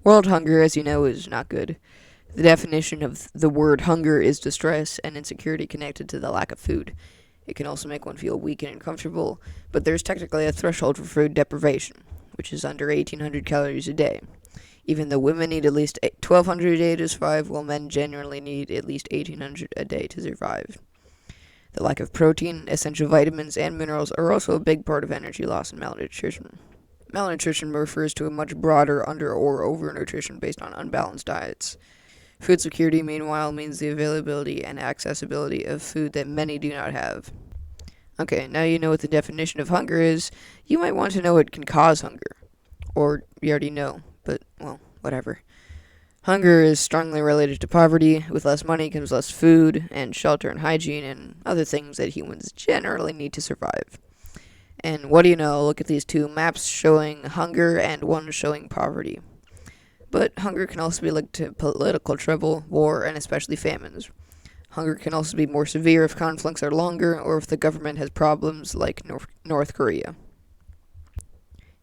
World hunger, as you know, is not good. The definition of the word hunger is distress and insecurity connected to the lack of food. It can also make one feel weak and uncomfortable, but there's technically a threshold for food deprivation, which is under 1,800 calories a day. Even though women need at least 1,200 a day to survive, while men generally need at least 1,800 a day to survive. The lack of protein, essential vitamins, and minerals are also a big part of energy loss and malnutrition. Malnutrition refers to a much broader under or overnutrition based on unbalanced diets. Food security, meanwhile, means the availability and accessibility of food that many do not have. Okay, now you know what the definition of hunger is. You might want to know what can cause hunger. Or you already know, but, well, whatever. Hunger is strongly related to poverty. With less money comes less food, and shelter and hygiene, and other things that humans generally need to survive. And what do you know? Look at these two maps showing hunger and one showing poverty. But hunger can also be linked to political trouble, war, and especially famines. Hunger can also be more severe if conflicts are longer or if the government has problems like North Korea.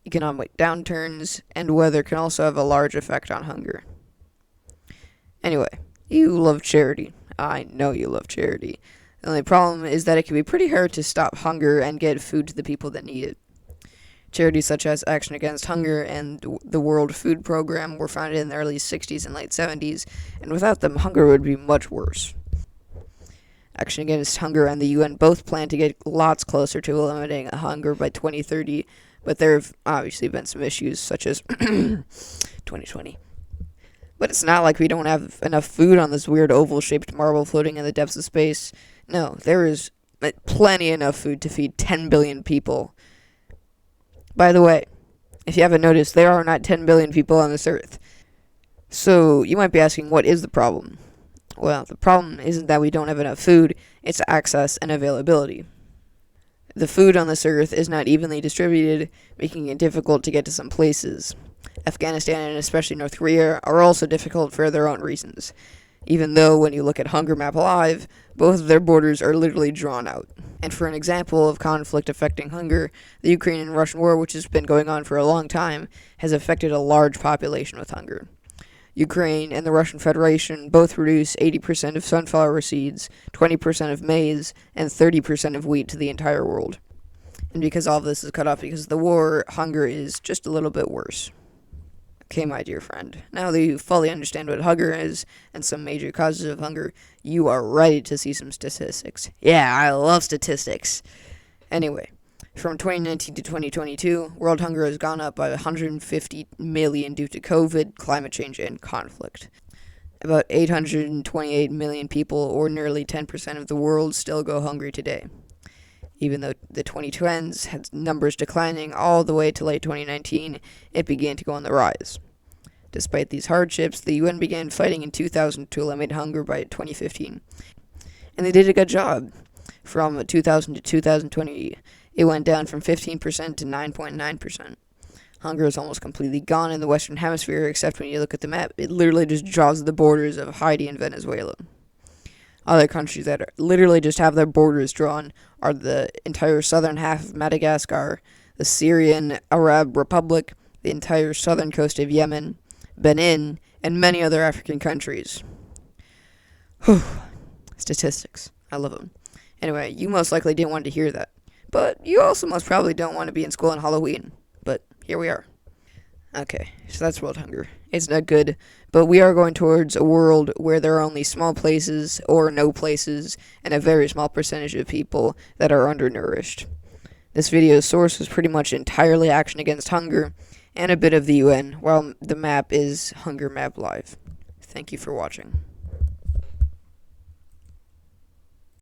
Economic downturns and weather can also have a large effect on hunger. Anyway, you love charity. I know you love charity. The only problem is that it can be pretty hard to stop hunger and get food to the people that need it. Charities such as Action Against Hunger and the World Food Program were founded in the early 60s and late 70s, and without them, hunger would be much worse. Action Against Hunger and the UN both plan to get lots closer to eliminating hunger by 2030, but there have obviously been some issues, such as 2020. But it's not like we don't have enough food on this weird oval-shaped marble floating in the depths of space. No, there is plenty enough food to feed 10 billion people. By the way, if you haven't noticed, there are not 10 billion people on this earth. So, you might be asking, what is the problem? Well, the problem isn't that we don't have enough food, it's access and availability. The food on this earth is not evenly distributed, making it difficult to get to some places. Afghanistan and especially North Korea are also difficult for their own reasons, even though when you look at Hunger Map Alive, both of their borders are literally drawn out. And for an example of conflict affecting hunger, the Ukraine and Russian war, which has been going on for a long time, has affected a large population with hunger. Ukraine and the Russian Federation both produce 80% of sunflower seeds, 20% of maize, and 30% of wheat to the entire world. And because all of this is cut off because of the war, hunger is just a little bit worse. Okay, my dear friend, now that you fully understand what hunger is and some major causes of hunger, you are ready to see some statistics. Yeah, I love statistics. Anyway, from 2019 to 2022, world hunger has gone up by 150 million due to COVID, climate change, and conflict. About 828 million people, or nearly 10% of the world, still go hungry today. Even though the 2010s had numbers declining all the way to late 2019, it began to go on the rise. Despite these hardships, the UN began fighting in 2000 to eliminate hunger by 2015. And they did a good job. From 2000 to 2020, it went down from 15% to 9.9%. Hunger is almost completely gone in the Western Hemisphere, except when you look at the map, it literally just draws the borders of Haiti and Venezuela. Other countries that literally just have their borders drawn are the entire southern half of Madagascar, the Syrian Arab Republic, the entire southern coast of Yemen, Benin, and many other African countries. Whew. Statistics. I love them. Anyway, you most likely didn't want to hear that. But you also most probably don't want to be in school on Halloween. But here we are. Okay, so that's world hunger. It's not good, but we are going towards a world where there are only small places or no places and a very small percentage of people that are undernourished. This video's source was pretty much entirely Action Against Hunger and a bit of the UN, while the map is Hunger Map Live. Thank you for watching.